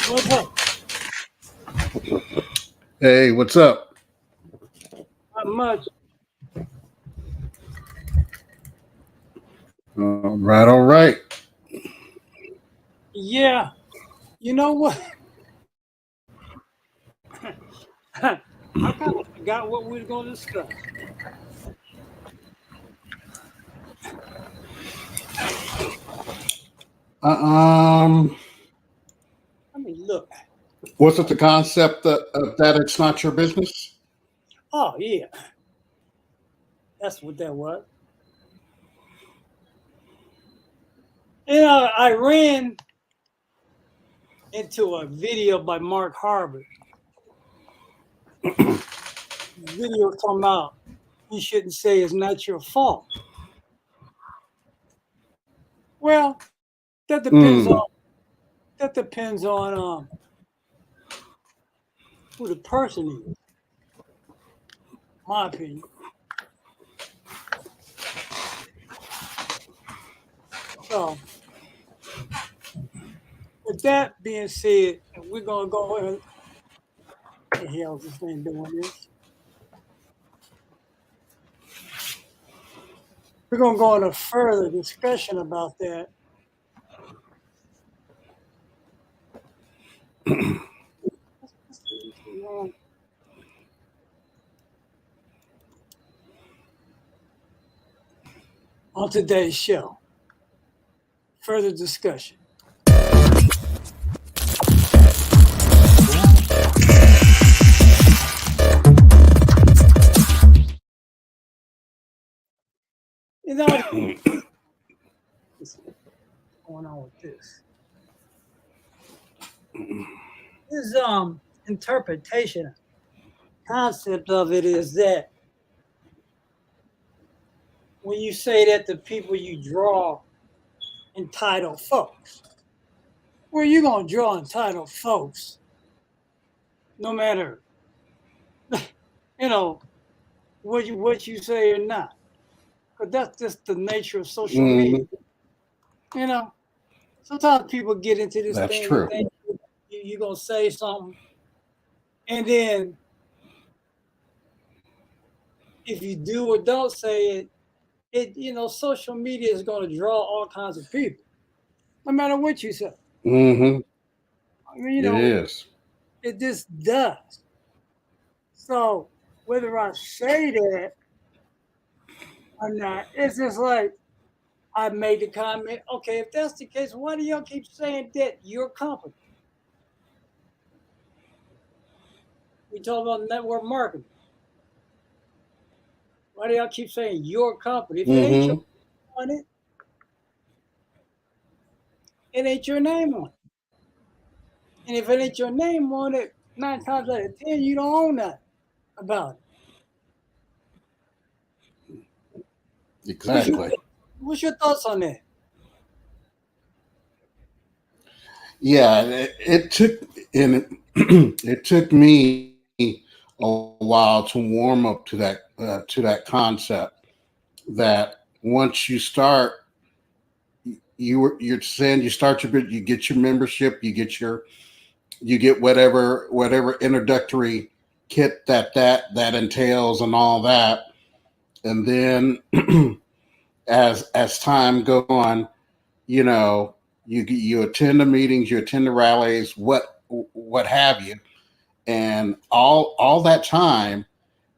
What's up? Hey, what's up? Not much. All right, all right. Yeah. You know what? I kind of forgot what we were going to discuss. Um, I mean, look. was it the concept that it's not your business? Oh, yeah. That's what that was. I ran into a video by Mark Harvard. Video talking about you shouldn't say it's not your fault. Well, that depends on Mm, that depends on who the person is. My opinion. So, with that being said, we're gonna go ahead. What the hell is this thing doing this? We're gonna go into further discussion about that. On today's show. Further discussion. You know what's going on with this? His interpretation concept of it is that when you say that the people you draw entitled folks, well, you're gonna draw entitled folks no matter what you say or not. But that's just the nature of social media. mm, You know, sometimes people get into this that's thing and true. think you're gonna say something, and then if you do or don't say social media is gonna draw all kinds of people, no matter what you say. Mm-hmm. I mean, It is. it just does. So whether I say that or not, it's just like I made the comment. Okay, if that's the case, why do y'all keep saying that your company? We talk about network marketing. Why do y'all keep saying your company? If it ain't your Mm-hmm. on it, it ain't your name on it. And if it ain't your name on it, 9 times out of 10, you don't own nothing about it. What's your Exactly. what's your thoughts on that? Yeah, it took and it took me a while to warm up to that concept that once you start you're saying you start you get your membership, you get whatever introductory kit that entails and all that, and then as time go on, you know, you attend the meetings, you attend the rallies, what have you, and all that time,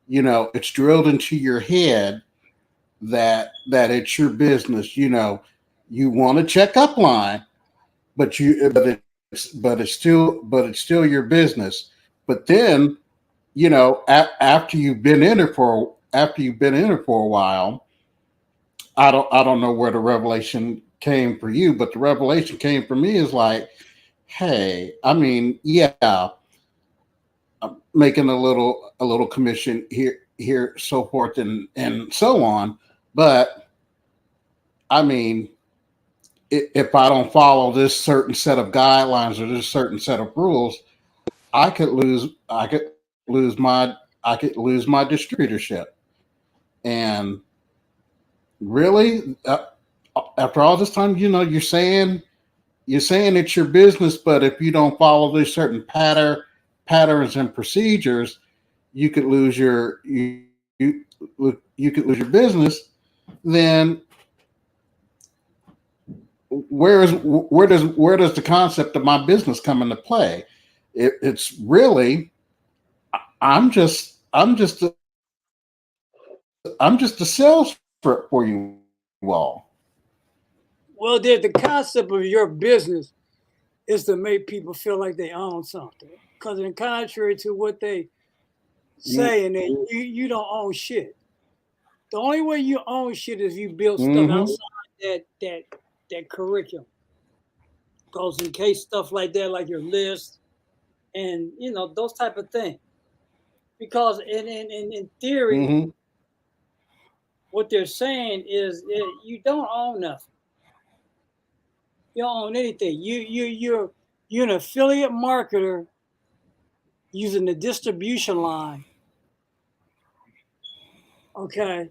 it's drilled into your head that it's your business. You want to check up line, but it's still your business. But then, after you've been in it for a while, I don't know where the revelation came for you, but the revelation came for me is like, hey, I mean, yeah, I'm making a little commission here, so forth and so on, but I mean, if I don't follow this certain set of guidelines or this certain set of rules, I could lose my distributorship. And really, after all this time, you're saying you're saying it's your business, but if you don't follow these certain patterns and procedures, you could lose you could lose your business. Then where does the concept of my business come into play? It's really I'm just a sales rep for you all. Well, the concept of your business is to make people feel like they own something. Because in contrary to what they say, and you don't own shit. The only way you own shit is you build stuff Mm-hmm. outside that curriculum. Goes in case stuff like that, like your list and those type of things. Because in theory, Mm-hmm. what they're saying is you don't own nothing. You don't own anything. You're an affiliate marketer using the distribution line, okay,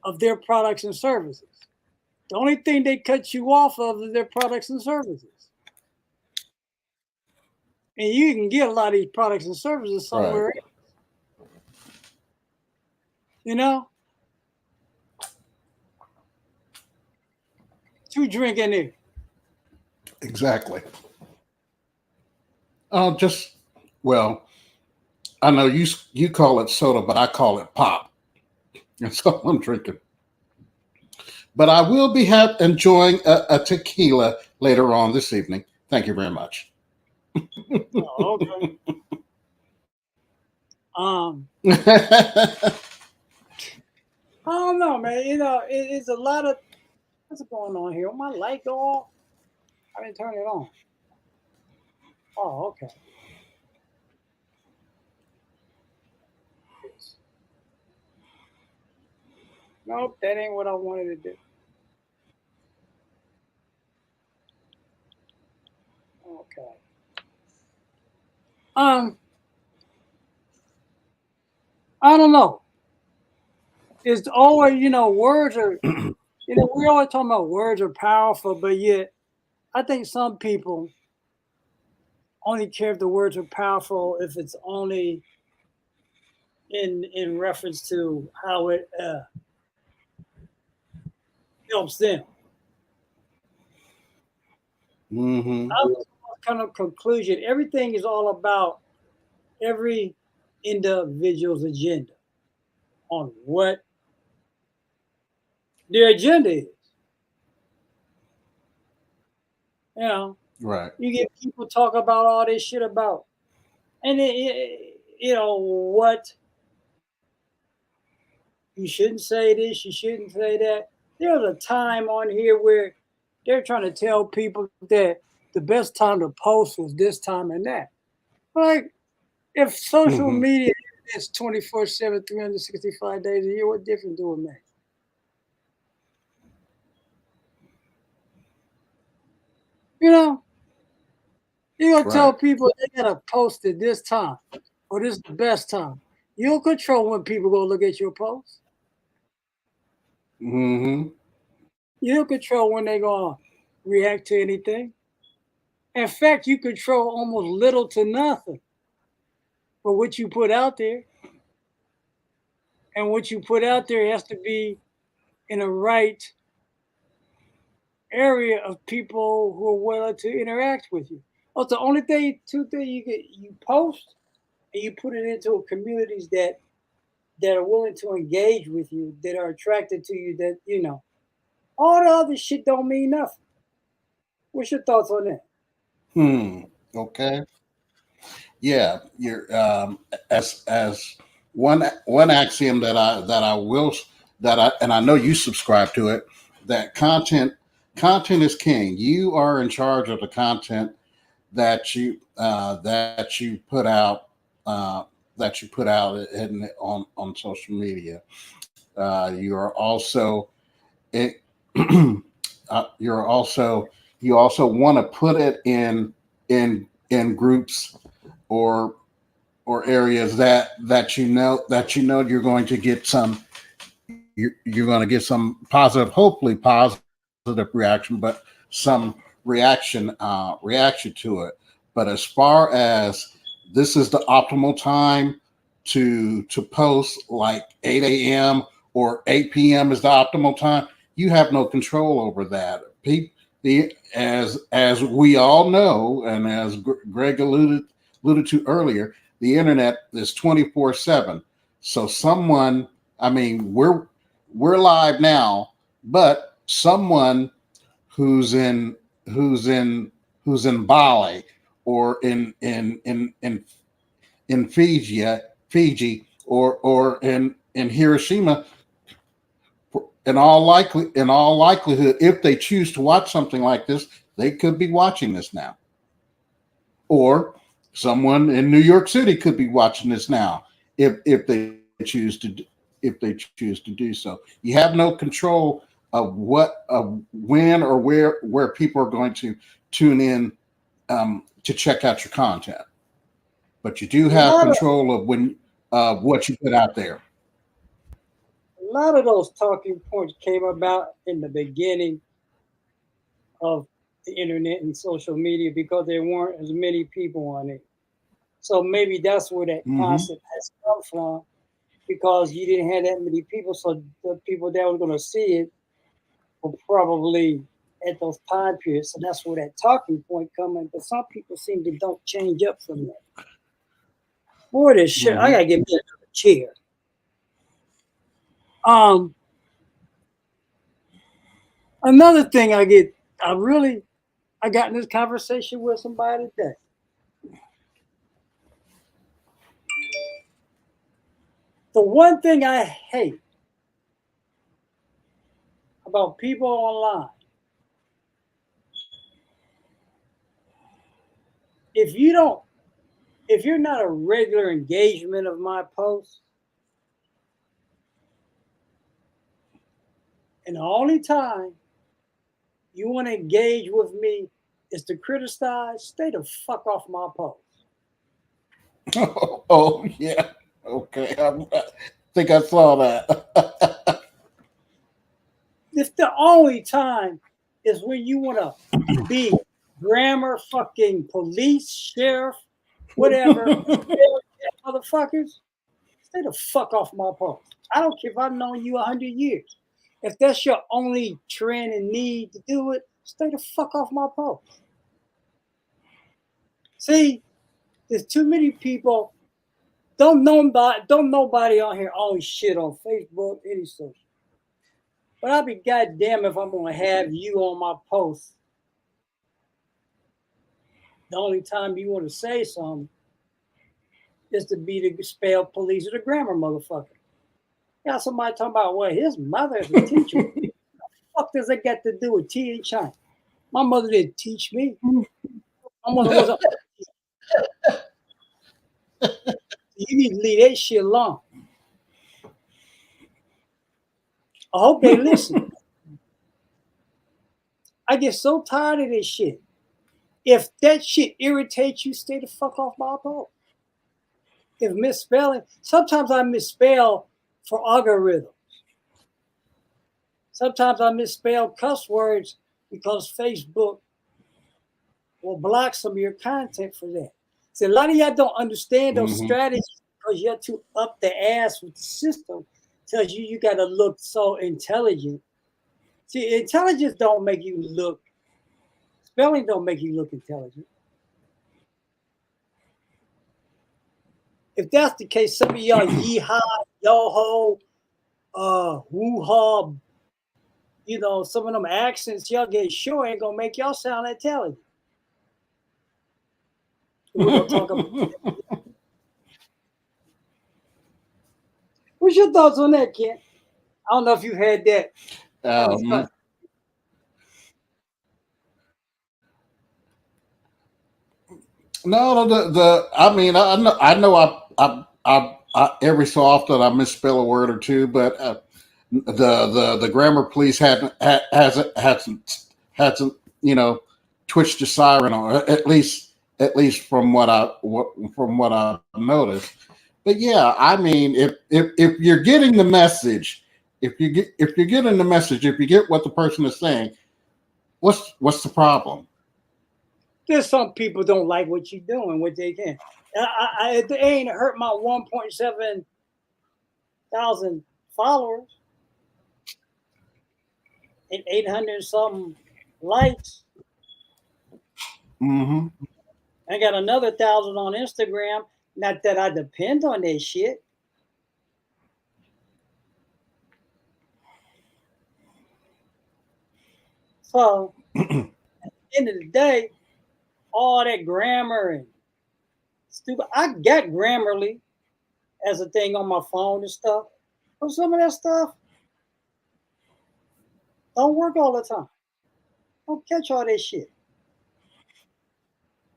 of their products and services. The only thing they cut you off of is their products and services. And you can get a lot of these products and services Right. somewhere else, you know? To drink in there. Exactly. Just well, I know you call it soda, but I call it pop. That's all I'm drinking. But I will be enjoying a tequila later on this evening. Thank you very much. Oh, okay. I don't know, man. It's a lot of what's going on here. My light go off. I didn't turn it on. Oh, okay. Nope, that ain't what I wanted to do. Okay. Um, I don't know. It's always, words are, we always talking about words are powerful, but yet I think some people only care if the words are powerful if it's only in reference to how it helps them. Mm-hmm. I was kind of conclusion. Everything is all about every individual's agenda on what their agenda is. You know, Right. you get people talk about all this shit about, and what you shouldn't say this, you shouldn't say that. There's a time on here where they're trying to tell people that the best time to post was this time and that. Like, if social Mm-hmm. media is 24/7, 365 days a year, what difference do it make? You know, you're gonna tell Right. people they gotta post it this time or this is the best time. You don't control when people go look at your post. Mm-hmm. You don't control when they're gonna react to anything. In fact, you control almost little to nothing for what you put out there. And what you put out there has to be in a right area of people who are willing to interact with you. Oh, it's the only thing, two things you post and you put it into communities that are willing to engage with you, that are attracted to you, that all the other shit don't mean nothing. What's your thoughts on that? Hmm. Okay. Yeah. You're as one axiom that I will that I and I know you subscribe to it, that content is king. You are in charge of the content that you put out on social media. You are also it, you're also you also want to put it in groups or areas that you're going to get you're going to get some positive, hopefully positive reaction, but some reaction to it. But as far as this is the optimal time to post, like 8 a.m. or 8 p.m. is the optimal time, you have no control over that. As we all know, and as Greg alluded to earlier, the internet is 24/7. So someone, I mean, we're live now, but someone who's in Bali or in Fiji or in Hiroshima, in all likelihood, if they choose to watch something like this, they could be watching this now. Or someone in New York City could be watching this now if they choose to do so. You have no control of when or where people are going to tune in to check out your content, but you do have control of what you put out there. A lot of those talking points came about in the beginning of the internet and social media because there weren't as many people on it. So maybe that's where that concept has come from, because you didn't have that many people. So the people that were going to see it were probably at those time periods. So that's where that talking point coming. But some people seem to don't change up from that. Boy, this shit, I gotta get me another chair. Another thing I got in this conversation with somebody today. The one thing I hate about people online, if you're not a regular engagement of my posts, and the only time you want to engage with me is to criticize, stay the fuck off my post. Oh yeah. Okay. I think I saw that. It's the only time is when you want to be grammar, fucking police, sheriff, whatever, motherfuckers. Stay the fuck off my post. I don't care if I've known you 100 years. If that's your only trend and need to do it, stay the fuck off my post. See, there's too many people. Don't nobody on here always shit on Facebook, any social. But I'll be goddamn if I'm gonna have you on my post. The only time you want to say something is to be the spell police or the grammar motherfucker. Yeah, somebody talking about, well, his mother is a teacher. What the fuck does that got to do with teaching? My mother didn't teach me. My mother was you need to leave that shit alone. I hope they listen. I get so tired of this shit. If that shit irritates you, stay the fuck off my post. If misspelling, sometimes I misspell for algorithms. Sometimes I misspell cuss words because Facebook will block some of your content for that. See, a lot of y'all don't understand those strategies because you're too up the ass with the system. Tells you got to look so intelligent. See, intelligence don't make you look. Spelling don't make you look intelligent. If that's the case, some of y'all yeehaw, yo ho, woo-haw, some of them accents y'all get sure ain't gonna make y'all sound intelligent. We're gonna talk about that. What's your thoughts on that, Ken? I don't know if you had that. No, I mean, I know I every so often I misspell a word or two, but the grammar police hasn't twitched the siren, or at least from what I noticed. But yeah, I mean, if you're getting the message, if you're getting the message, if you get what the person is saying, what's the problem? There's some people don't like what you're doing, what they can. It ain't hurt my 1.7 thousand followers and 800 something likes. Mm-hmm. I got another 1,000 on Instagram. Not that I depend on that shit. So at the end of the day, all that grammar and stupid. I got Grammarly as a thing on my phone and stuff, but some of that stuff don't work all the time. Don't catch all that shit.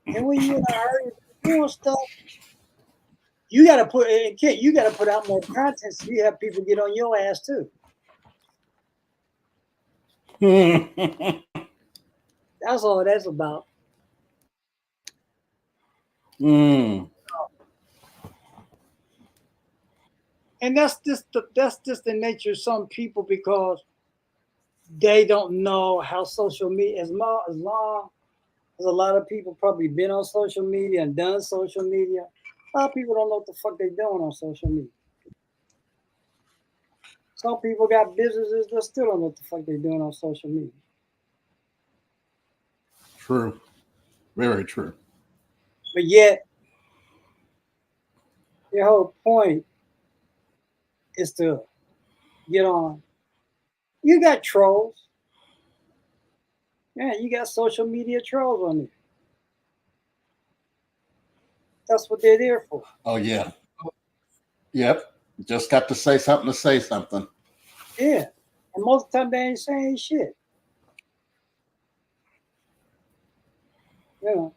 And when you're in a hurry doing stuff, you gotta put you gotta put out more content so you have people get on your ass too. That's all that's about. Mm. And that's just the nature of some people because they don't know how social media as long as a lot of people probably been on social media and done social media. A lot of people don't know what the fuck they doing on social media. Some people got businesses that still don't know what the fuck they doing on social media. True. Very true. But yet, their whole point is to get on. You got trolls. Yeah, you got social media trolls on there. That's what they're there for. Oh yeah. Yep. Just got to say something to say something. Yeah. And most of the time they ain't saying shit. You know.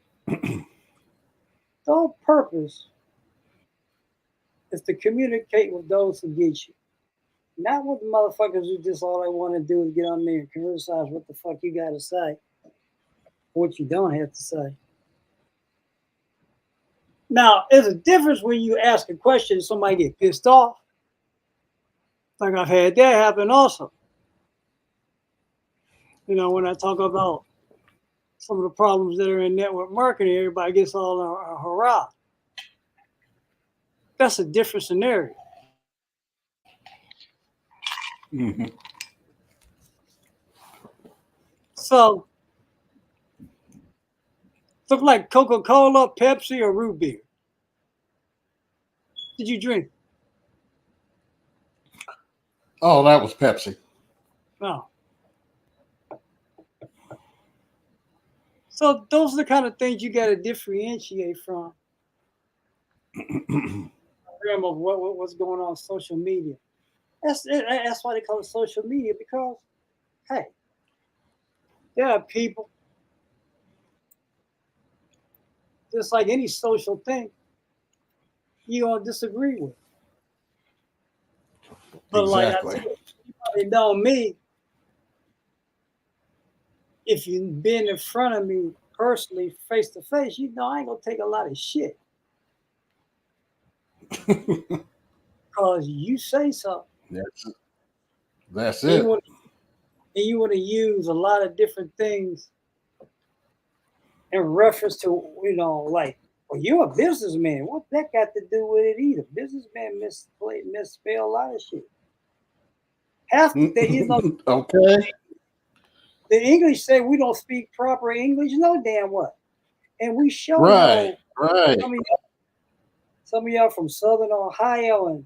The whole purpose is to communicate with those who get you. Not with the motherfuckers who just all they want to do is get on there and criticize what the fuck you got to say, what you don't have to say. Now, there's a difference when you ask a question and somebody get pissed off. Like I've had that happen also. You know, when I talk about some of the problems that are in network marketing, everybody gets all hurrah. That's a different scenario. Mm-hmm. So, look like Coca-Cola, Pepsi, or root beer. Did you drink? Oh, that was Pepsi. No. So those are the kind of things you got to differentiate from of what's going on social media. That's why they call it social media because, hey, there are people just like any social thing you're gonna disagree with. But like I Exactly. said, you probably know me. If you've been in front of me personally, face to face, you know I ain't gonna take a lot of shit because you say something. That's And it. you want to use a lot of different things in reference to, like, well, you're a businessman. What that got to do with it either? Businessman misspell a lot of shit. Half the Okay. the English say we don't speak proper English, no damn what. And we sure Right. know Right. some of y'all from Southern Ohio and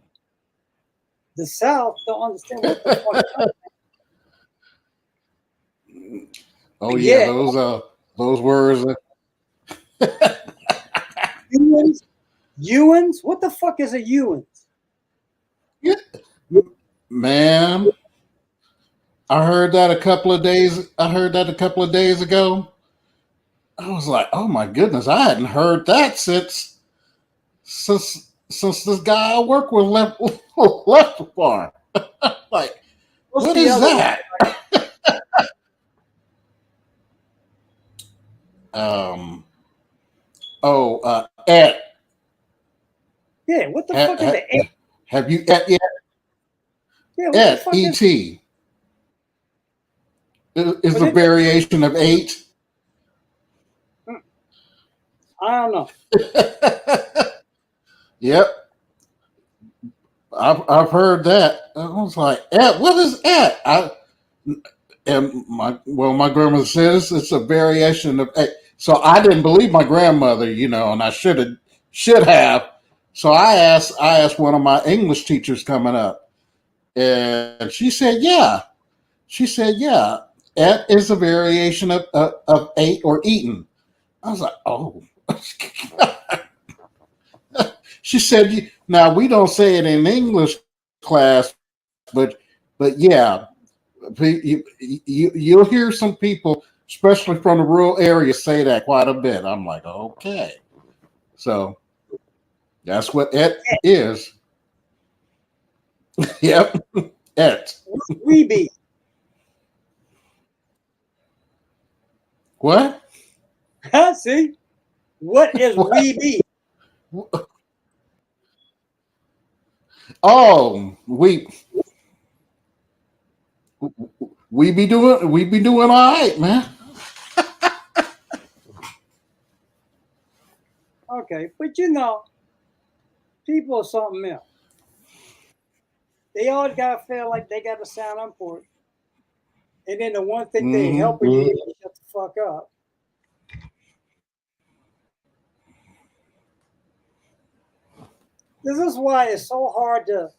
the South don't understand what the fuck. Oh But yeah, yet, those words. Ewans, what the fuck is a Ewans? Yeah. Man, I heard that a couple of days. I heard that a couple of days ago. I was like, oh my goodness, I hadn't heard that since this guy I work with left the farm. Like, What's what the is other one? that? Um. Oh, Ed. Yeah, what the Ha, fuck is ha, it? have you Ed yet? Yeah, what the Ed. fuck is Et is but a it? variation of eight. I don't know. Yep, I've heard that. I was like, what is that? And my grandmother says it's a variation of. So I didn't believe my grandmother, and I should have. So I asked one of my English teachers coming up, and she said, yeah. She said, yeah, et is a variation of ate or eaten. I was like, oh. She said, now we don't say it in English class, but yeah, you'll hear some people, especially from the rural area, say that quite a bit. I'm like, okay. So that's what et is. Yep, et. We be. What? See? What is What? we be? Oh, we be doing all right, man. Okay, but people are something else. They always gotta feel like they gotta sound important. And then the one thing they Mm-hmm. helping you is shut the fuck up. This is why it's so hard to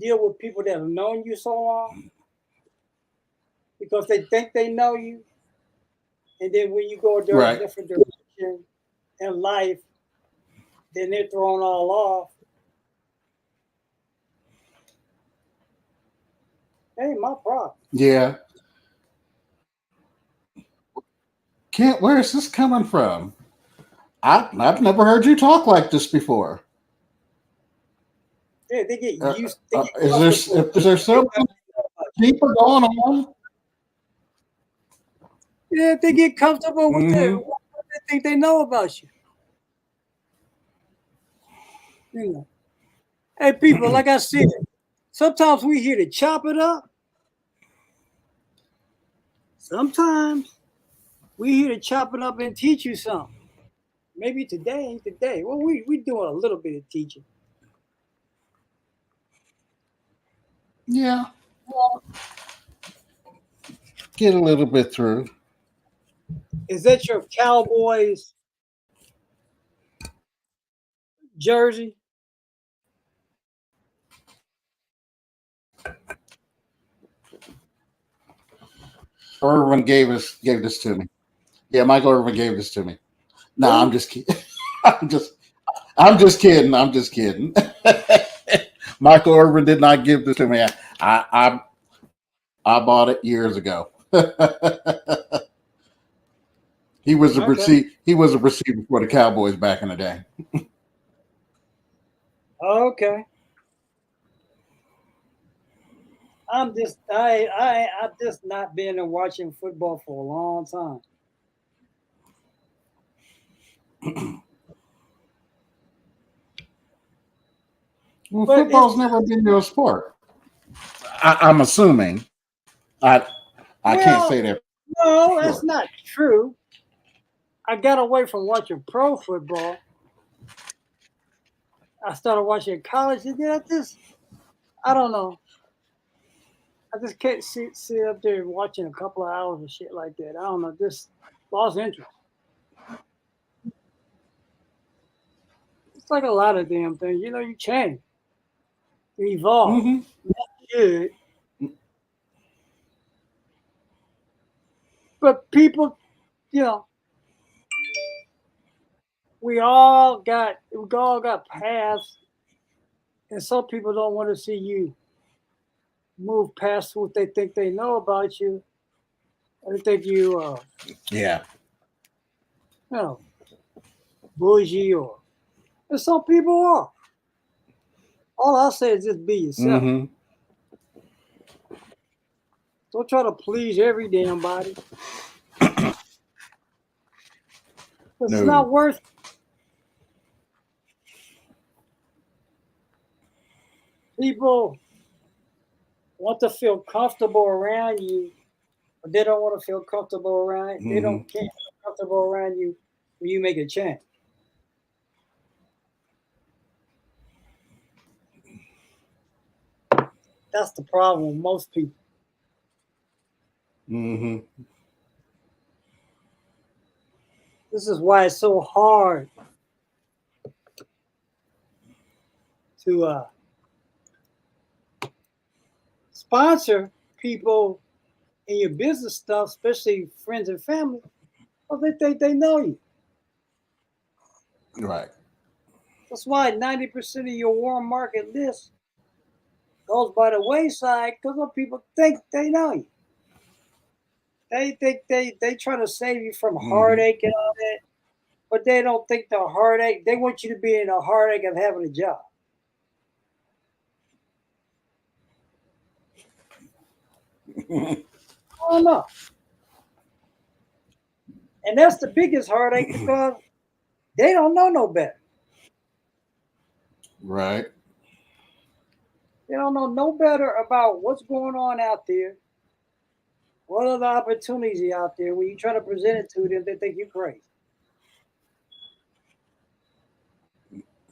deal with people that have known you so long because they think they know you, and then when you go a Right. different direction in life, then they're thrown all off. That ain't my problem. Yeah. Kent, where is this coming from? I've never heard you talk like this before. Yeah, they get used, they get Is comfortable. there something deeper going on? Yeah, they get comfortable with Mm-hmm. what they think they know about you. You know, hey, people, like I said, sometimes we here to chop it up. Sometimes we here to chop it up and teach you something. Maybe today ain't the day. Well, we doing a little bit of teaching. Yeah, get a little bit through. Is that your Cowboys jersey? Irvin gave this to me. Yeah, Michael Irvin gave this to me. No, I'm Who? just kidding. I'm just I'm just kidding. I'm just kidding. Michael Irvin did not give this to me. I bought it years ago. Okay. He was a receiver for the Cowboys back in the day. Okay. I've just not been in watching football for a long time. Well, But it's football's never been your sport. I'm assuming. I I can't well, say that for no, that's sure. not true. I got away from watching pro football. I started watching college, and then I don't know. I just can't sit up there watching a couple of hours of shit like that. I don't know. Just lost interest. It's like a lot of damn things. You change, you evolve. Hmm. Good, but people, you know, we all got paths, and some people don't want to see you move past what they think they know about you. They think Yeah. you know, bougie and some people are. All I say is just be yourself. Hmm. Don't try to please every damn body. It's No. not worth it. People want to feel comfortable around you, but they don't want to feel comfortable around. They Hmm. don't can't feel comfortable around you when you make a change. That's the problem with most people. Mm-hmm. This is why it's so hard to sponsor people in your business stuff, especially friends and family, because they think they know you. Right. That's why 90% of your warm market list goes by the wayside because people think they know you. They think they try to save you from Mm-hmm. heartache and all that, but they don't think the heartache. They want you to be in the heartache of having a job. I don't know, and that's the biggest heartache because they don't know no better. Right. They don't know no better about what's going on out there. What are the opportunities out there? When you try to present it to them, they think you're crazy.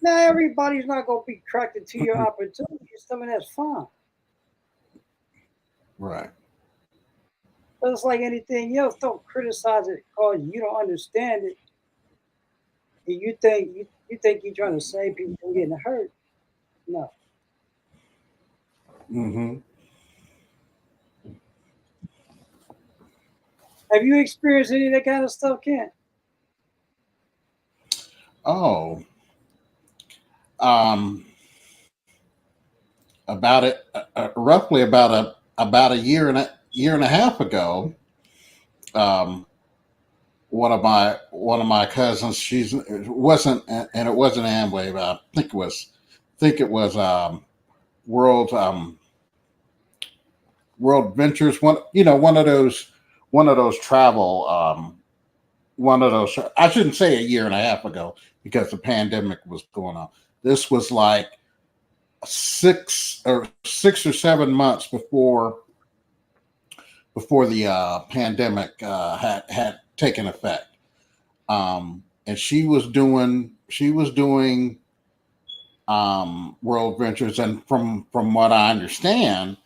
Now everybody's not going to be attracted to your opportunities. Some of that's fine. Right. But it's like anything else. Don't criticize it because you don't understand it. And you think you're trying to save people from getting hurt. No. Mm-hmm. Have you experienced any of that kind of stuff, Ken? Oh, um, about it, roughly about a year and a half ago. Um, one of my cousins, she's it wasn't and it wasn't Amway, but I think it was World World Ventures. One of those travel one of those. I shouldn't say a year and a half ago because the pandemic was going on. This was like 6 or 7 months before the pandemic had taken effect. And she was doing World Ventures, and from what I understand,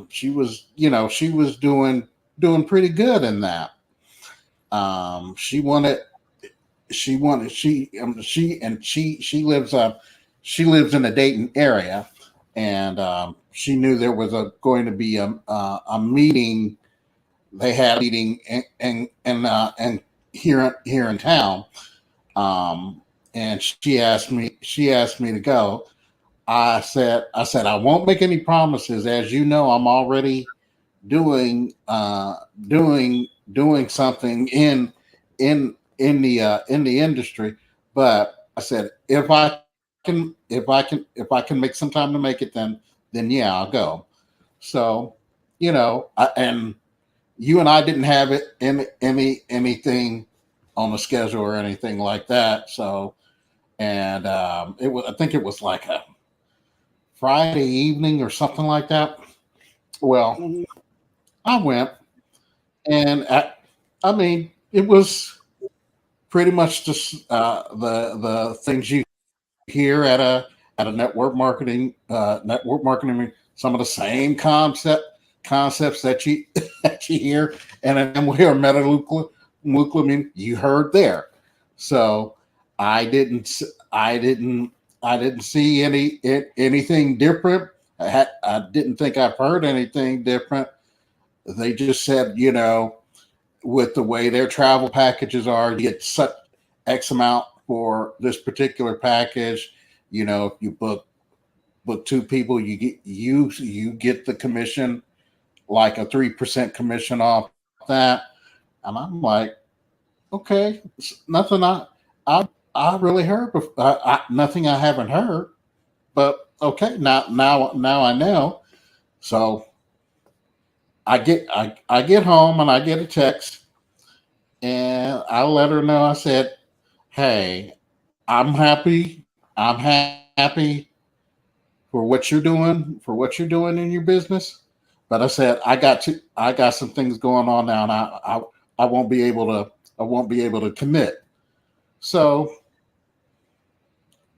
she was doing pretty good in that. She wanted she lives in the Dayton area, and she knew there was going to be a meeting. They had a meeting and here in town, and she asked me to go. I said I won't make any promises. As you know, I'm already doing doing something in the industry. But I said if I can make some time to make it, then yeah, I'll go. So and you and I didn't have it anything on the schedule or anything like that. So and it was I think it was like a Friday evening or something like that. Well, Mm-hmm. I went, and I mean, it was pretty much just the things you hear at a network marketing. Some of the same concepts that you that you hear, and then we hear Mukla, you heard there. So I didn't I didn't I didn't see anything different. I didn't think I've heard anything different. They just said, with the way their travel packages are, you get such X amount for this particular package. If you book two people, you get the commission, like a 3% commission off that. And I'm like, okay, it's nothing I I really heard before. Nothing I haven't heard, but okay, now I know. So I get home and I get a text, and I let her know. I said, "Hey, I'm happy. I'm happy for what you're doing in your business. But I said I got some things going on now, and I won't be able to commit. So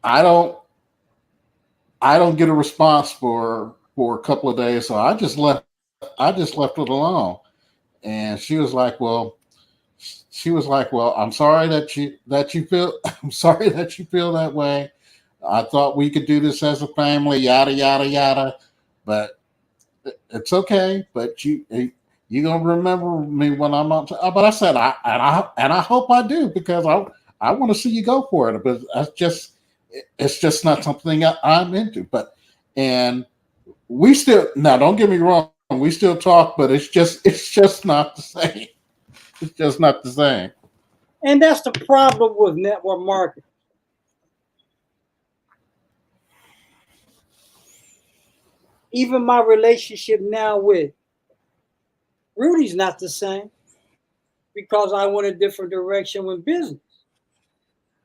I don't I don't get a response for a couple of days, so I just left it alone. And she was like, well, I'm sorry that you feel I'm sorry that you feel that way. I thought we could do this as a family, yada yada yada, but it's okay. But you gonna remember me when I'm on. But I said I hope I do because I want to see you go for it. But it's just not something I'm into. But and we still now don't get me wrong, we still talk, but it's just not the same. It's just not the same. And that's the problem with network marketing. Even my relationship now with Rudy's not the same because I went a different direction with business.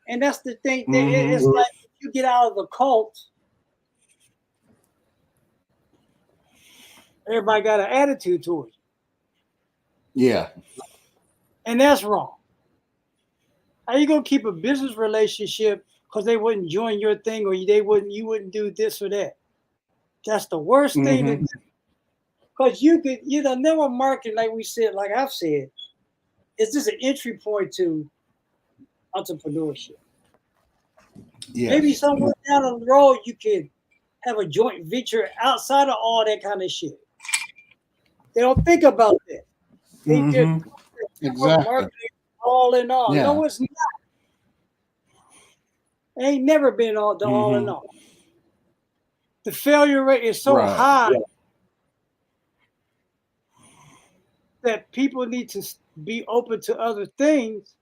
And that's the thing. It's Mm-hmm. like if you get out of the cult, everybody got an attitude towards you. Yeah. And that's wrong. How you gonna keep a business relationship because they wouldn't join your thing or you wouldn't do this or that? That's the worst thing to Mm-hmm. do. Because you could, network marketing, like we said, like I've said, is just an entry point to entrepreneurship. Maybe Yes. somewhere down the road you could have a joint venture outside of all that kind of shit. They don't think about that. They just Mm-hmm. network Exactly. marketing all in all. Yeah. No, it's not. It ain't never been all in Mm-hmm. all. The failure rate is so Right. high that people need to be open to other things.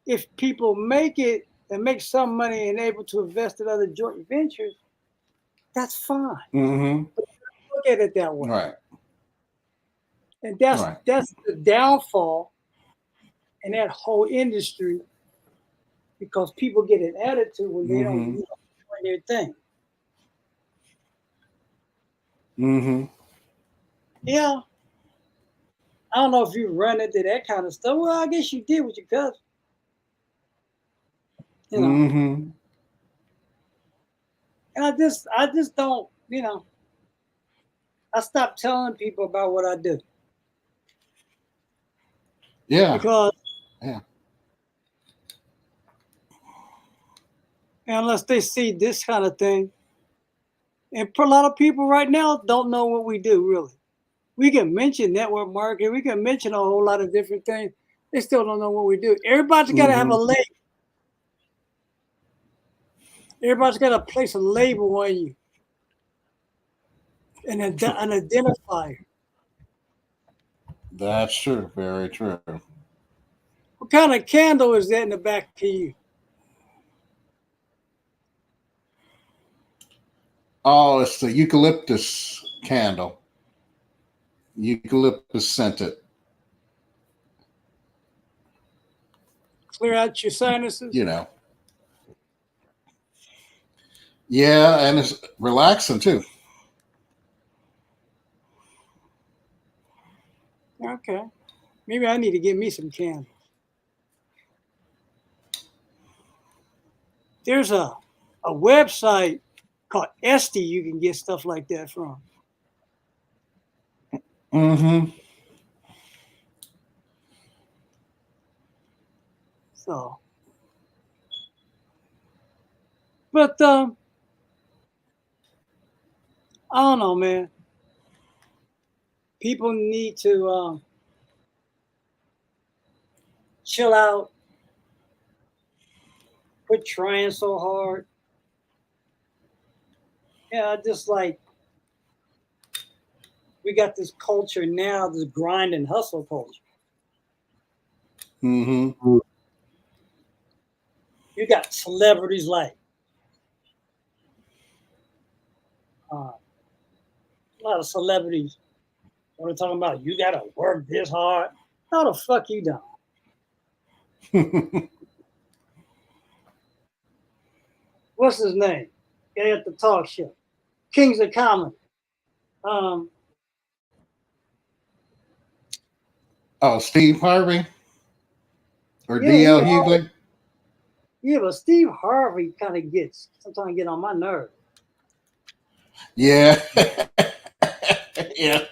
If people make it and make some money and able to invest in other joint ventures, that's fine. Mm-hmm. Look at it that way. Right. And Right. that's the downfall in that whole industry because people get an attitude when they don't Mm-hmm. doing their thing. Mm-hmm. Yeah, I don't know if you run into that kind of stuff. Well, I guess you did with your cousin. You know, Mm-hmm. and I just don't. I stopped telling people about what I do Yeah. because Yeah. unless they see this kind of thing, and a lot of people right now don't know what we do really. We can mention network marketing, we can mention a whole lot of different things. They still don't know what we do. Everybody's got to have a Mm-hmm. label. Everybody's got to place a label on you, an identifier. That's true. Very true. What kind of candle is that in the back of you? Oh, it's the eucalyptus candle. Eucalyptus scented. Clear out your sinuses. You know. Yeah, and it's relaxing too. Okay, maybe I need to get me some candles. There's a website called Esty you can get stuff like that from. Mm-hmm. So, but I don't know, man. People need to chill out, quit trying so hard. Yeah, just like we got this culture now, this grind and hustle culture. Mm-hmm. You got celebrities like a lot of celebrities. What we're talking about, you got to work this hard. How the fuck you don't? What's his name? Guy at the talk show, Kings of Comedy. Um, Oh, Steve Harvey or yeah, DL Hughley. Yeah, but Steve Harvey kind of gets sometimes get on my nerve. Yeah. Yeah.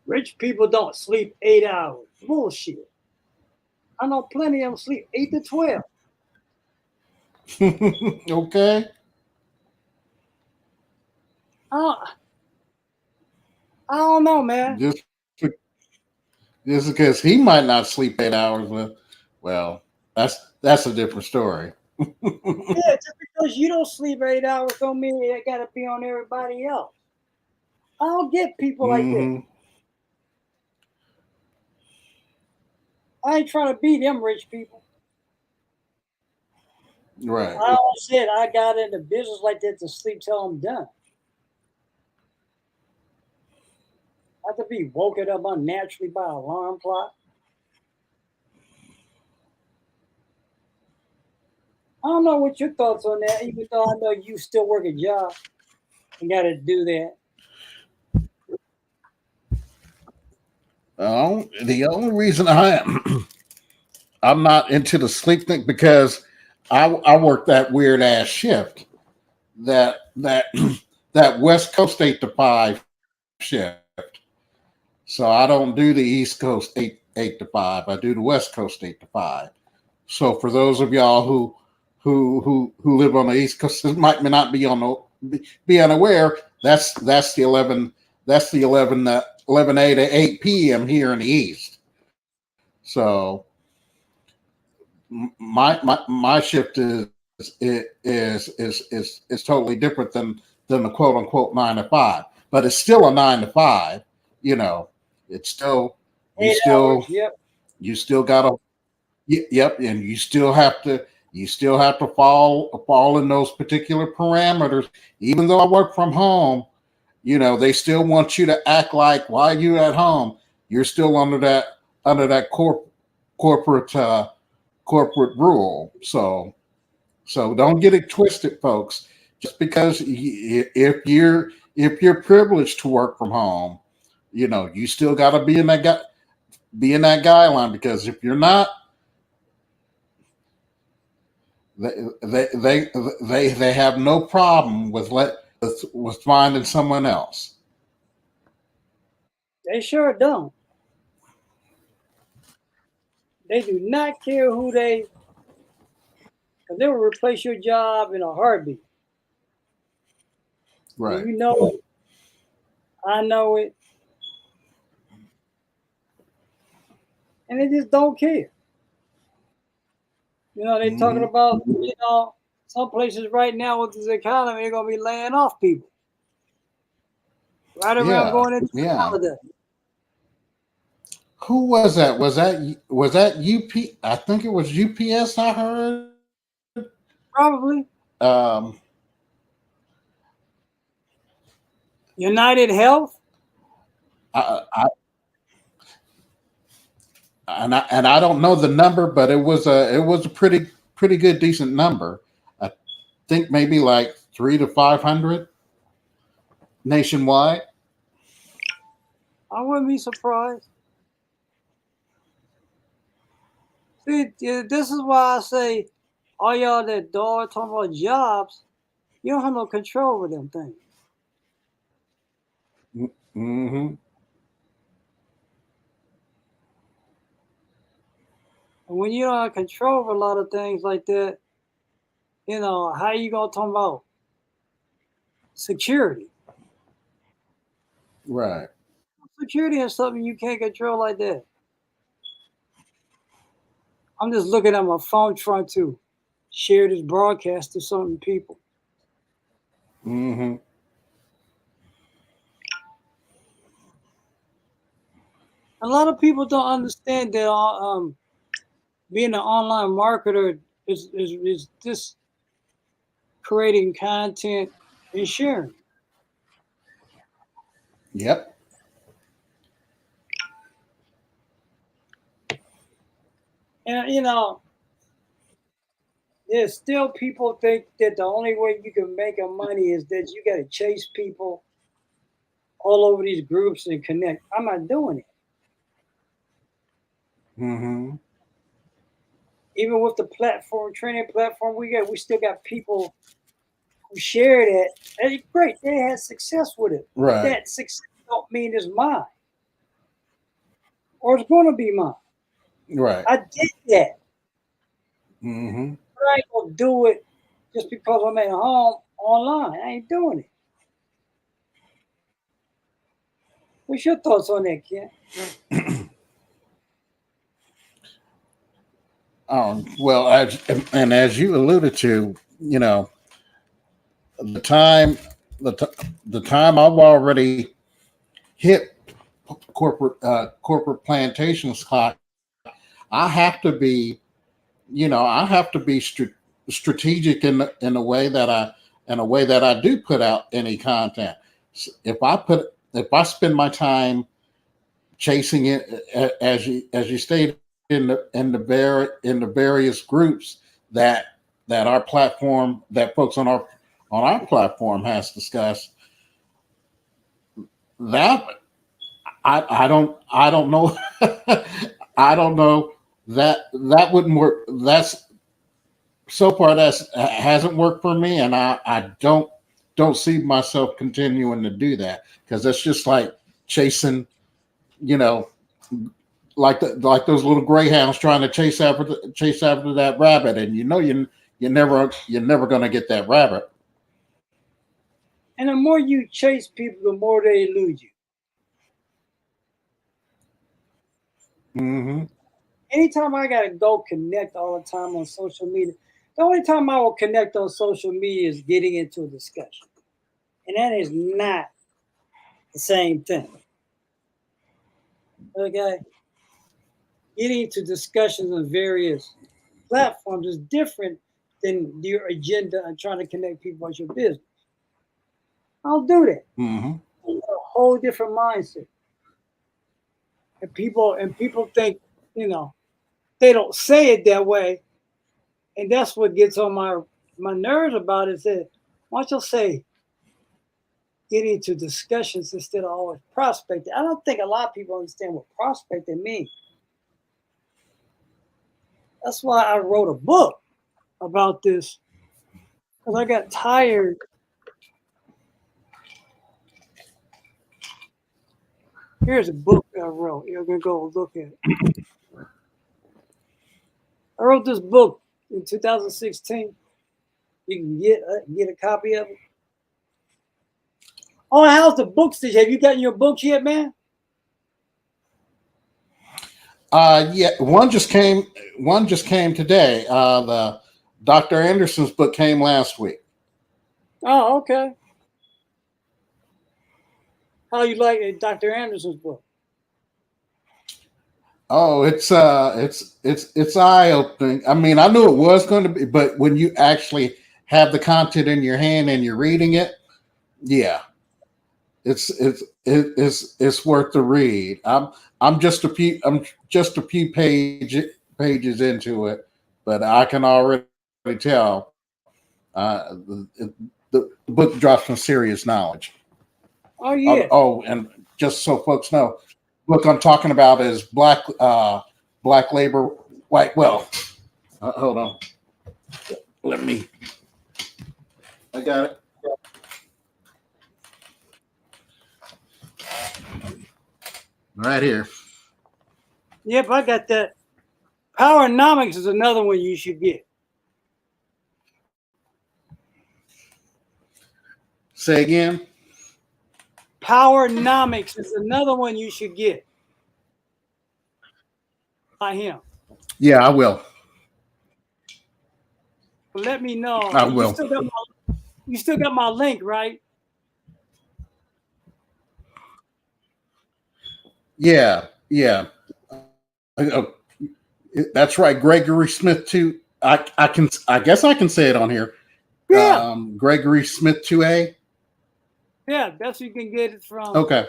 Rich people don't sleep 8 hours. Bullshit. I know plenty of them sleep 8 to 12. Okay. I don't, I don't know, man. Just just because he might not sleep 8 hours. Well, that's a different story. Yeah, just because you don't sleep 8 hours don't mean it got to be on everybody else. I don't get people like that. Hmm. I ain't trying to be them rich people. Right. I always said I got into business like that to sleep till I'm done. Not to be woken up unnaturally by an alarm clock. I don't know what your thoughts on that, even though I know you still work a job and got to do that. The only reason I'm not into the sleep thing because I work that weird ass shift that that West Coast 8 to 5 shift. So I don't do the East Coast eight to five. I do the West Coast 8 to 5. So for those of y'all who live on the East Coast, this might not be on be unaware. That's the 11 a to 8 p.m. here in the East. So my shift is totally different than the quote unquote 9 to 5, but it's still a 9 to 5. You know, it's still you 8 hours, still yep. you still gotta yep, and you still have to fall in those particular parameters. Even though I work from home, they still want you to act like while you're at home, you're still under that corporate corporate rule. So don't get it twisted, folks. Just because if you're privileged to work from home, you still got to be in that guideline, because if you're not, they they have no problem with finding someone else. They sure don't. They do not care who because they will replace your job in a heartbeat. And Right. you know it. I know it. And they just don't care. They talking Hmm. about, some places right now with this economy, they're going to be laying off people right around Yeah. going into the Yeah. holiday. Who was that? Was that UP? I think it was UPS. I heard. Probably. Um, United Health. I and I don't know the number, but it was a pretty good decent number. I think maybe like 300 to 500 nationwide. I wouldn't be surprised. See, this is why I say, all y'all that dog talking about jobs, you don't have no control over them things. Mm-hmm. And when you don't have control over a lot of things like that, how you gonna talk about security? Right. Security is something you can't control like that. I'm just looking at my phone trying to share this broadcast to certain people. Mm-hmm. A lot of people don't understand that being an online marketer is just creating content and sharing. Yep. And there's still people think that the only way you can make a money is that you got to chase people all over these groups and connect. I'm not doing it. Mm-hmm. Even with the platform, training platform we still got people who shared it. And it's great, they had success with it. But Right. that success don't mean it's mine or it's gonna be mine. Right. I did that. Mm-hmm. But I ain't gonna do it just because I'm at home online. I ain't doing it. What's your thoughts on that, Ken? Well, as you alluded to, the time the time I've already hit corporate plantations clock, I have to be, I have to be strategic in a way that I do put out any content. If I spend my time chasing it, as you stated, in the various groups that our platform, that folks on our platform has discussed, that I don't know. I don't know, that wouldn't work. That's so far that's hasn't worked for me, and I don't see myself continuing to do that, because that's just like chasing, you know, like those little greyhounds trying to chase after that rabbit, and you're never going to get that rabbit. And the more you chase people, the more they elude you. Mm-hmm. Anytime I gotta go connect all the time on social media, the only time I will connect on social media is getting into a discussion. And that is not the same thing. Okay? Getting into discussions on various platforms is different than your agenda and trying to connect people with your business. I'll do that. Mm-hmm. It's a whole different mindset. And people think, you know, they don't say it that way. And that's what gets on my nerves about it. Is that why don't you say getting into discussions instead of always prospecting? I don't think a lot of people understand what prospecting means. That's why I wrote a book about this, because I got tired. Here's a book I wrote. You're gonna go look at it. I wrote this book in 2016. You can get a copy of it. Oh, how's the book stage? Have you gotten your books yet, man? Yeah, one just came today. The Dr. Anderson's book came last week. Oh, okay. How you like Dr. Anderson's book? Oh, it's eye opening. I mean, I knew it was going to be, but when you actually have the content in your hand and you're reading it, yeah, it's worth the read. I'm just a few pages into it, but I can already tell, the book drops some serious knowledge. Oh yeah. And just so folks know, book I'm talking about is Black Labor, White Wealth. Hold on, let me. I got it right here. Yep, I got that. Powernomics is another one you should get. Say again. Powernomics is another one you should get by him. Yeah, I will. But let me know. I You will. still got my link, right? Yeah, yeah. That's right. Gregory Smith too. I can. I guess I can say it on here. Yeah, Gregory Smith 2A. yeah. That's where you can get it from. Okay.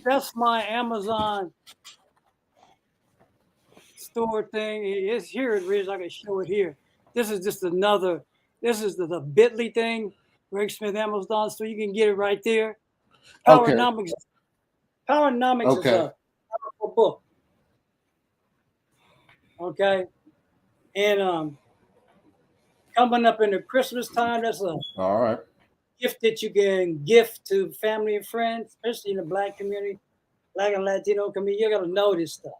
That's my Amazon store thing. It's here. It is. I can show it here. This is just another. This is the Bitly thing. Greg Smith Amazon store. You can get it right there. Okay. Powernomics. Powernomics is Okay. a powerful book. Okay. And coming up in the Christmas time, that's a All right. gift that you can gift to family and friends, especially in the Black community, Black and Latino community. You got to know this stuff.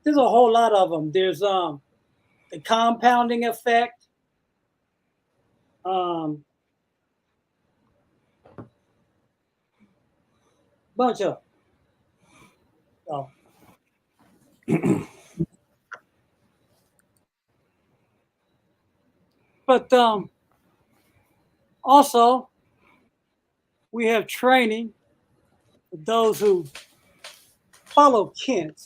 There's a whole lot of them. There's the compounding effect. Um, bunch of so, but also we have training for those who follow Kent.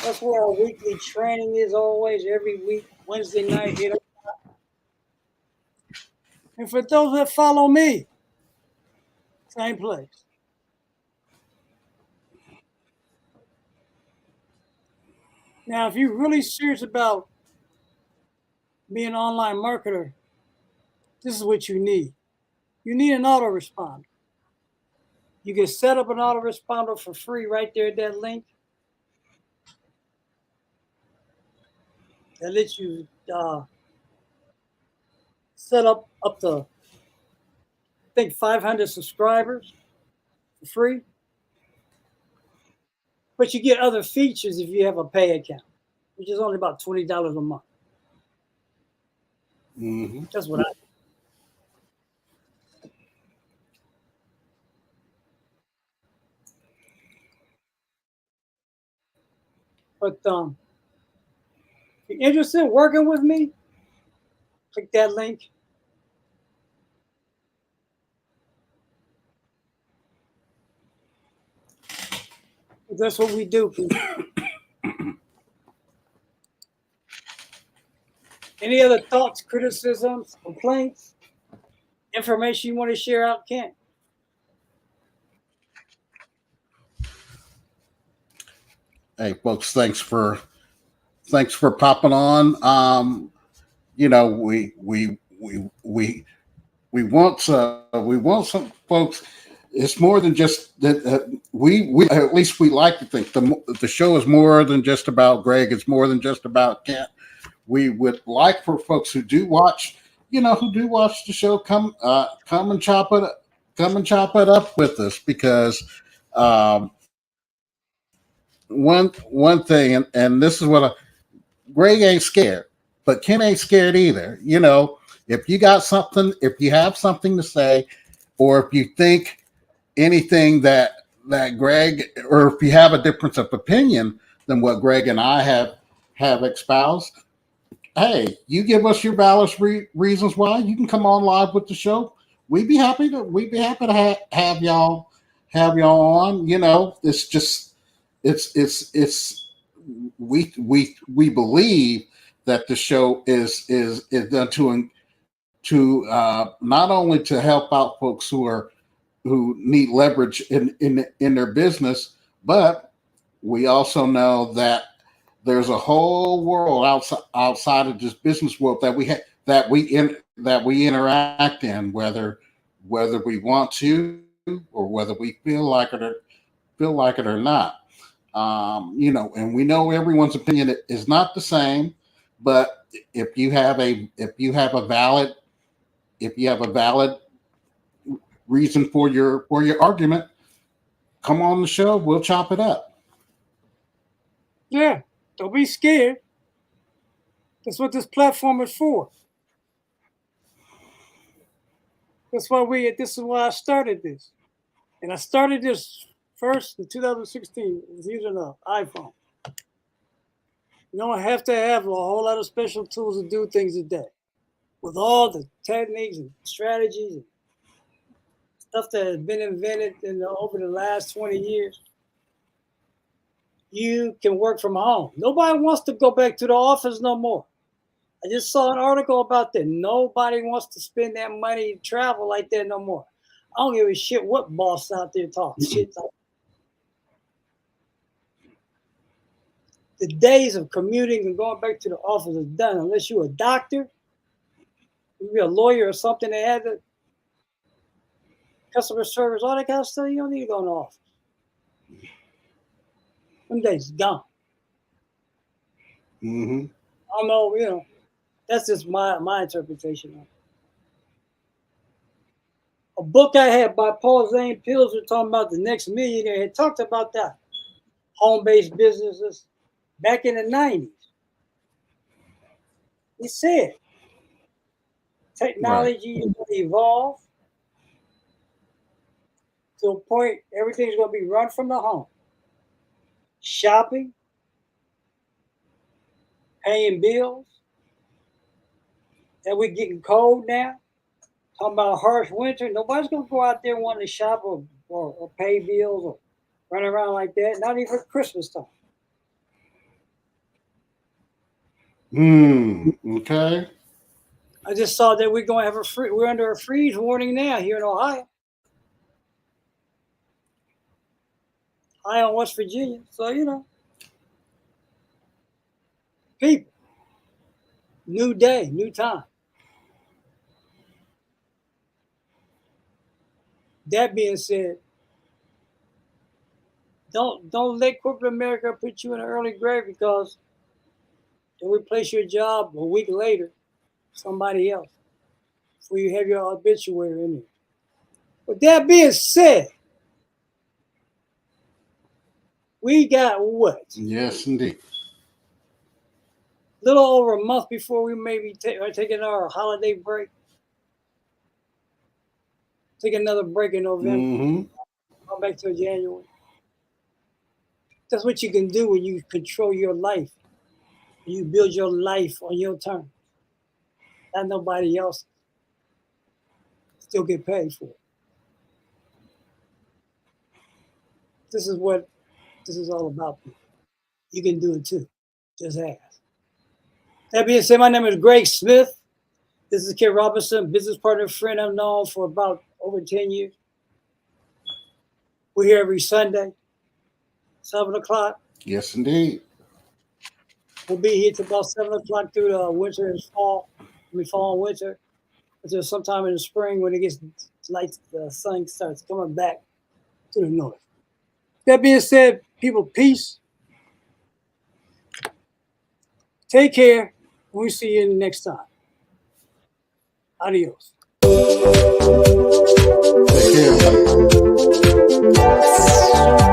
That's where our weekly training is always every week, Wednesday night. And for those that follow me, same place. Now, if you're really serious about being an online marketer, this is what you need. You need an autoresponder. You can set up an autoresponder for free right there at that link. That lets you set up to, I think, 500 subscribers for free. But you get other features if you have a pay account, which is only about $20 a month. Mm-hmm. That's what I. But if you're interested in working with me, click that link. That's what we do, people. Any other thoughts, criticisms, complaints, information you want to share out, Kent? Hey, folks, thanks for popping on. You know, we want some folks. It's more than just that. We at least we like to think the show is more than just about Greg. It's more than just about Kent. We would like for folks who do watch, who do watch the show, come and chop it up with us, because um, one thing, and this is what Greg ain't scared, but Ken ain't scared either. If you got something, if you have something to say, or if you think anything that Greg, or if you have a difference of opinion than what Greg and I have espoused, hey, you give us your valid reasons why. You can come on live with the show. We'd be happy to have y'all on. It's just it's we believe that the show is done to not only to help out folks who need leverage in their business, but we also know that there's a whole world outside of this business world that we interact in, whether we want to or whether we feel like it or not. And we know everyone's opinion is not the same, but if you have a valid reason for your argument, come on the show. We'll chop it up. Yeah, don't be scared. That's what this platform is for. This is why I started this. And I started this first in 2016. I was using an iPhone. You don't have to have a whole lot of special tools to do things today. With all the techniques and strategies and stuff that has been invented over the last 20 years, you can work from home. Nobody wants to go back to the office no more. I just saw an article about that. Nobody wants to spend that money to travel like that no more. I don't give a shit what boss out there talks shit. The days of commuting and going back to the office is done. Unless you're a doctor, you're a lawyer or something that had the customer service, all that kind of stuff, you don't need to go in the office. Them days gone. Mm-hmm. I don't know, that's just my interpretation of it. A book I had by Paul Zane Pilzer talking about the next millionaire had talked about that. Home-based businesses back in the 90s. He said technology is going to evolve to a point everything's going to be run from the home. Shopping, paying bills. And we're getting cold now. Talking about a harsh winter. Nobody's going to go out there wanting to shop or pay bills or run around like that. Not even for Christmas time. Okay. I just saw that we're going to have we're under a freeze warning now here in Ohio. Ohio and West Virginia. So, people, new day, new time. That being said, don't let corporate America put you in an early grave because they'll replace your job a week later, somebody else, before you have your obituary in it. With that being said, we got what? Yes, indeed. A little over a month before we maybe are taking our holiday break. Take another break in November. Mm-hmm. Come back to January. That's what you can do when you control your life. You build your life on your terms. Not nobody else. Still get paid for it. This is what this is all about. You can do it too. Just ask. That being said, my name is Greg Smith. This is Kid Robinson, business partner, friend I've known for about over 10 years. We're here every Sunday, 7 o'clock. Yes, indeed. We'll be here till about 7 o'clock through the winter and fall. Fall and winter. Until sometime in the spring when it gets light, the sun starts coming back to the north. That being said, people, peace. Take care. We'll see you next time. Adios. Take care.